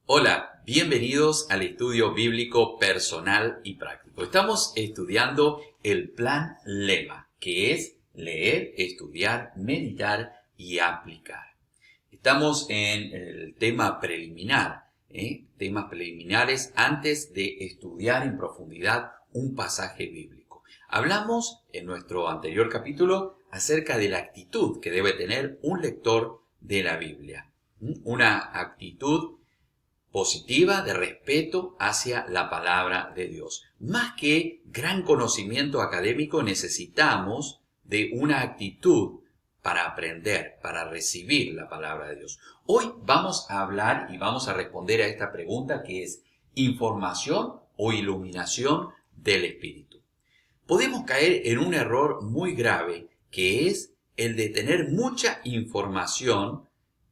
Hola, bienvenidos al estudio bíblico personal y práctico. Estamos estudiando el plan LEMA, que es leer, estudiar, meditar y aplicar. Estamos en el tema preliminar, temas preliminares antes de estudiar en profundidad un pasaje bíblico. Hablamos en nuestro anterior capítulo acerca de la actitud que debe tener un lector de la Biblia. Una actitud positiva de respeto hacia la palabra de Dios. Más que gran conocimiento académico, necesitamos de una actitud para aprender, para recibir la palabra de Dios. Hoy vamos a hablar y vamos a responder a esta pregunta que es información o iluminación del Espíritu. Podemos caer en un error muy grave que es el de tener mucha información,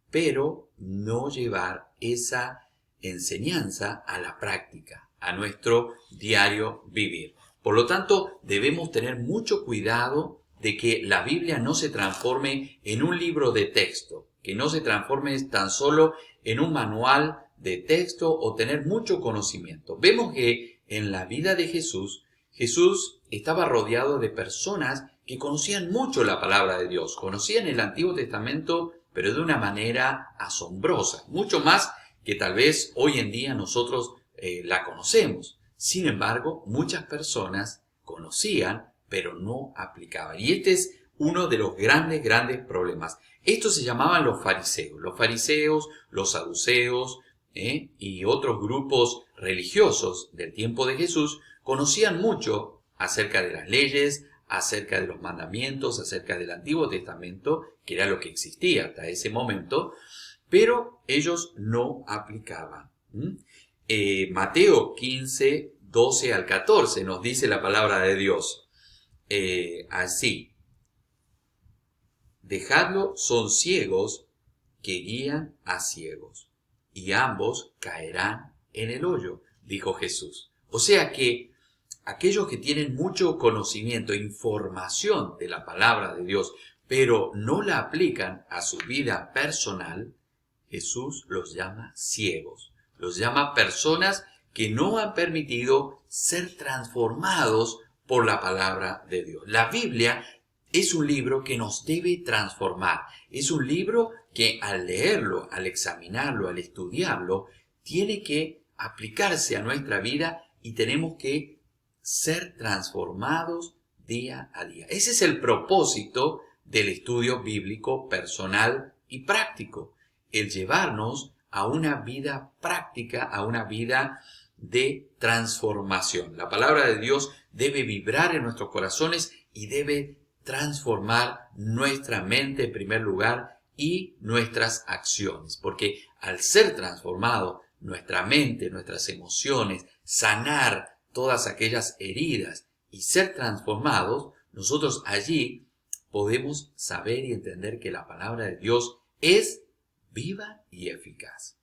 pero no llevar esa enseñanza a la práctica, a nuestro diario vivir. Por lo tanto, debemos tener mucho cuidado de que la Biblia no se transforme en un libro de texto, que no se transforme tan solo en un manual de texto o tener mucho conocimiento. Vemos que en la vida de Jesús estaba rodeado de personas que conocían mucho la palabra de Dios, conocían el Antiguo Testamento, pero de una manera asombrosa, mucho más que tal vez hoy en día nosotros la conocemos. Sin embargo, muchas personas conocían, pero no aplicaban. Y este es uno de los grandes problemas. Estos se llamaban los fariseos, los saduceos y otros grupos religiosos del tiempo de Jesús conocían mucho acerca de las leyes, acerca de los mandamientos, acerca del Antiguo Testamento, que era lo que existía hasta ese momento, pero ellos no aplicaban. Mateo 15, 12 al 14 nos dice la palabra de Dios. Así, dejadlo, son ciegos que guían a ciegos, y ambos caerán en el hoyo, dijo Jesús. O sea que aquellos que tienen mucho conocimiento, información de la palabra de Dios, pero no la aplican a su vida personal, Jesús los llama ciegos, los llama personas que no han permitido ser transformados por la palabra de Dios. La Biblia es un libro que nos debe transformar, es un libro que al leerlo, al examinarlo, al estudiarlo, tiene que aplicarse a nuestra vida y tenemos que ser transformados día a día. Ese es el propósito del estudio bíblico personal y práctico. El llevarnos a una vida práctica, a una vida de transformación. La palabra de Dios debe vibrar en nuestros corazones y debe transformar nuestra mente en primer lugar y nuestras acciones. Porque al ser transformado, nuestra mente, nuestras emociones, sanar todas aquellas heridas y ser transformados, nosotros allí podemos saber y entender que la palabra de Dios es viva y eficaz.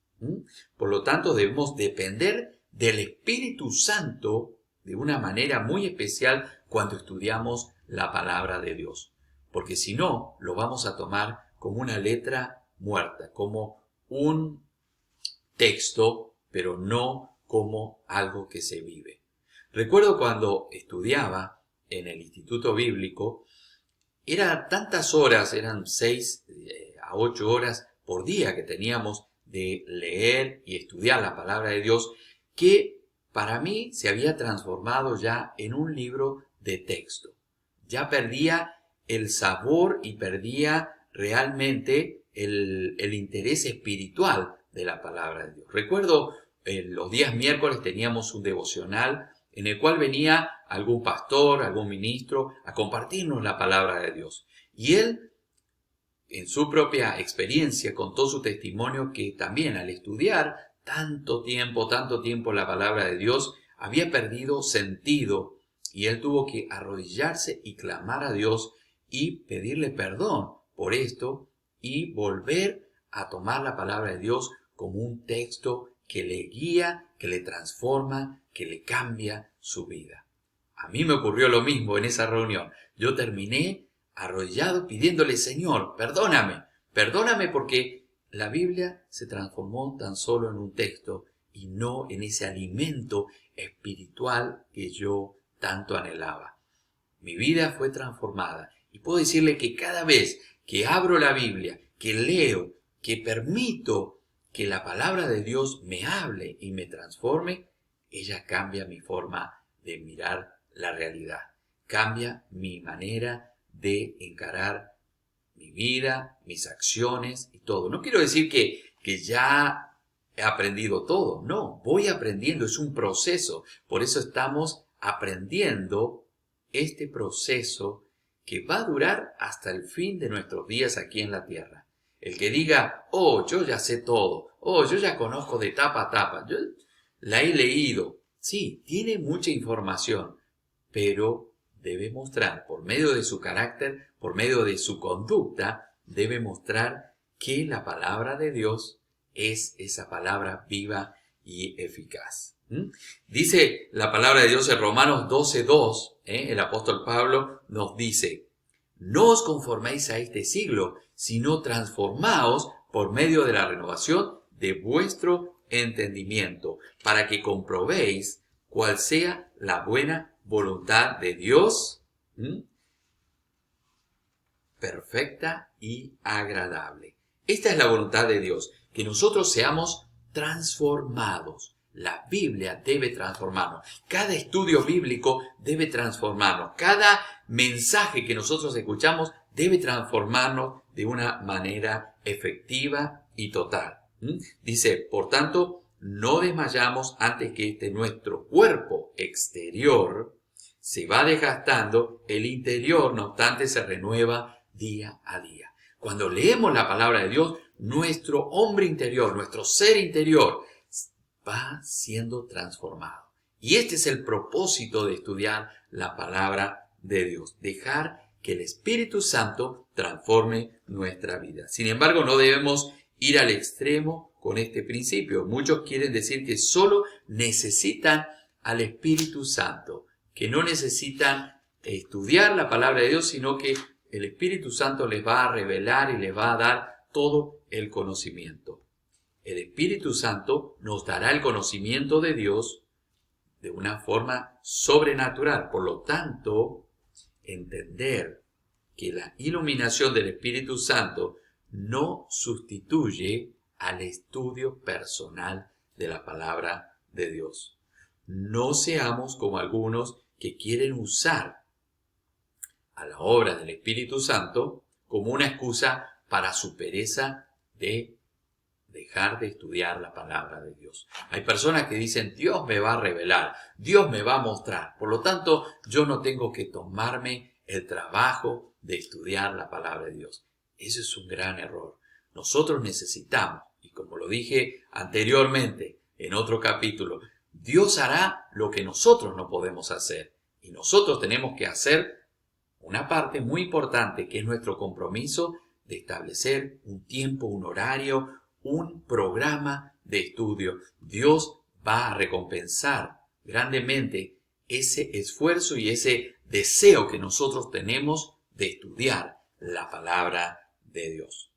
Por lo tanto, debemos depender del Espíritu Santo de una manera muy especial cuando estudiamos la palabra de Dios. Porque si no, lo vamos a tomar como una letra muerta, como un texto, pero no como algo que se vive. Recuerdo cuando estudiaba en el Instituto Bíblico, eran tantas horas, eran 6 a 8 horas por día que teníamos de leer y estudiar la palabra de Dios, que para mí se había transformado ya en un libro de texto. Ya perdía el sabor y perdía realmente el interés espiritual de la palabra de Dios. Recuerdo, los días miércoles teníamos un devocional en el cual venía algún pastor, algún ministro a compartirnos la palabra de Dios. Y él, en su propia experiencia, contó su testimonio que también al estudiar tanto tiempo la palabra de Dios, había perdido sentido y él tuvo que arrodillarse y clamar a Dios y pedirle perdón por esto y volver a tomar la palabra de Dios como un texto que le guía, que le transforma, que le cambia su vida. A mí me ocurrió lo mismo en esa reunión. Yo terminé arrodillado pidiéndole, Señor, perdóname porque la Biblia se transformó tan solo en un texto y no en ese alimento espiritual que yo tanto anhelaba. Mi vida fue transformada y puedo decirle que cada vez que abro la Biblia, que leo, que permito que la palabra de Dios me hable y me transforme, ella cambia mi forma de mirar la realidad, cambia mi manera de encarar mi vida, mis acciones y todo. No quiero decir que ya he aprendido todo, no, voy aprendiendo, es un proceso. Por eso estamos aprendiendo este proceso que va a durar hasta el fin de nuestros días aquí en la tierra. El que diga, oh, yo ya sé todo, oh, yo ya conozco de tapa a tapa, yo la he leído. Sí, tiene mucha información, pero debe mostrar, por medio de su carácter, por medio de su conducta, debe mostrar que la palabra de Dios es esa palabra viva y eficaz. Dice la palabra de Dios en Romanos 12:2, el apóstol Pablo nos dice, no os conforméis a este siglo, sino transformaos por medio de la renovación de vuestro entendimiento, para que comprobéis cuál sea la buena voluntad de Dios, perfecta y agradable. Esta es la voluntad de Dios, que nosotros seamos transformados. La Biblia debe transformarnos. Cada estudio bíblico debe transformarnos. Cada mensaje que nosotros escuchamos debe transformarnos de una manera efectiva y total. Dice, por tanto, no desmayamos antes que nuestro cuerpo exterior se va desgastando, el interior, no obstante, se renueva día a día. Cuando leemos la palabra de Dios, nuestro hombre interior, nuestro ser interior, va siendo transformado. Y este es el propósito de estudiar la palabra de Dios, dejar que el Espíritu Santo transforme nuestra vida. Sin embargo, no debemos ir al extremo con este principio. Muchos quieren decir que solo necesitan al Espíritu Santo, que no necesitan estudiar la palabra de Dios, sino que el Espíritu Santo les va a revelar y les va a dar todo el conocimiento. El Espíritu Santo nos dará el conocimiento de Dios de una forma sobrenatural. Por lo tanto, entender que la iluminación del Espíritu Santo no sustituye al estudio personal de la palabra de Dios. No seamos como algunos que quieren usar a la obra del Espíritu Santo como una excusa para su pereza de dejar de estudiar la palabra de Dios. Hay personas que dicen, Dios me va a revelar, Dios me va a mostrar, por lo tanto, yo no tengo que tomarme el trabajo de estudiar la palabra de Dios. Ese es un gran error. Nosotros necesitamos, y como lo dije anteriormente en otro capítulo, Dios hará lo que nosotros no podemos hacer. Y nosotros tenemos que hacer una parte muy importante, que es nuestro compromiso de establecer un tiempo, un horario, un programa de estudio. Dios va a recompensar grandemente ese esfuerzo y ese deseo que nosotros tenemos de estudiar la palabra de Dios.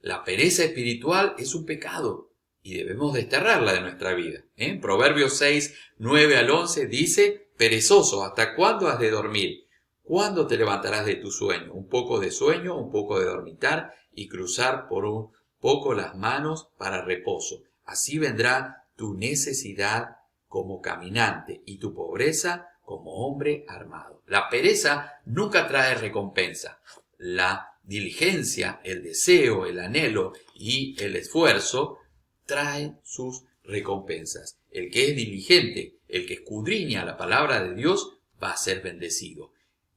La pereza espiritual es un pecado y debemos desterrarla de nuestra vida. Proverbios 6, 9 al 11 dice, perezoso, ¿hasta cuándo has de dormir? ¿Cuándo te levantarás de tu sueño? Un poco de sueño, un poco de dormitar y cruzar por un poco las manos para reposo. Así vendrá tu necesidad como caminante y tu pobreza como hombre armado. La pereza nunca trae recompensa. La diligencia, el deseo, el anhelo y el esfuerzo traen sus recompensas. El que es diligente, el que escudriña la palabra de Dios, va a ser bendecido.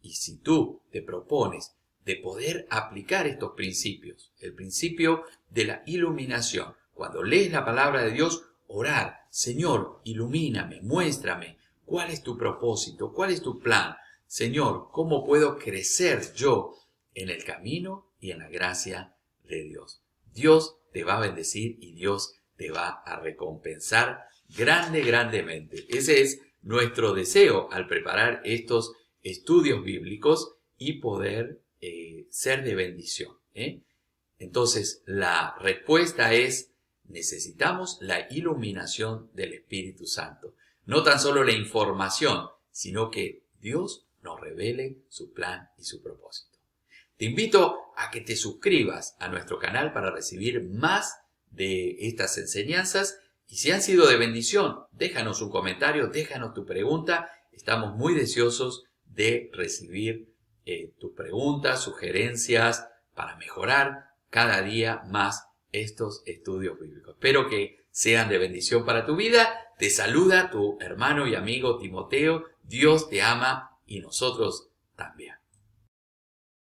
Y si tú te propones de poder aplicar estos principios, el principio de la iluminación, cuando lees la palabra de Dios, orar, Señor, ilumíname, muéstrame, ¿cuál es tu propósito? ¿Cuál es tu plan? Señor, ¿cómo puedo crecer yo en el camino y en la gracia de Dios? Dios te va a bendecir y Dios te va a recompensar grandemente. Ese es nuestro deseo al preparar estos estudios bíblicos y poder ser de bendición. Entonces, la respuesta es, necesitamos la iluminación del Espíritu Santo. No tan solo la información, sino que Dios nos revele su plan y su propósito. Te invito a que te suscribas a nuestro canal para recibir más de estas enseñanzas. Y si han sido de bendición, déjanos un comentario, déjanos tu pregunta. Estamos muy deseosos de recibir tus preguntas, sugerencias para mejorar cada día más estos estudios bíblicos. Espero que sean de bendición para tu vida. Te saluda tu hermano y amigo Timoteo. Dios te ama y nosotros también.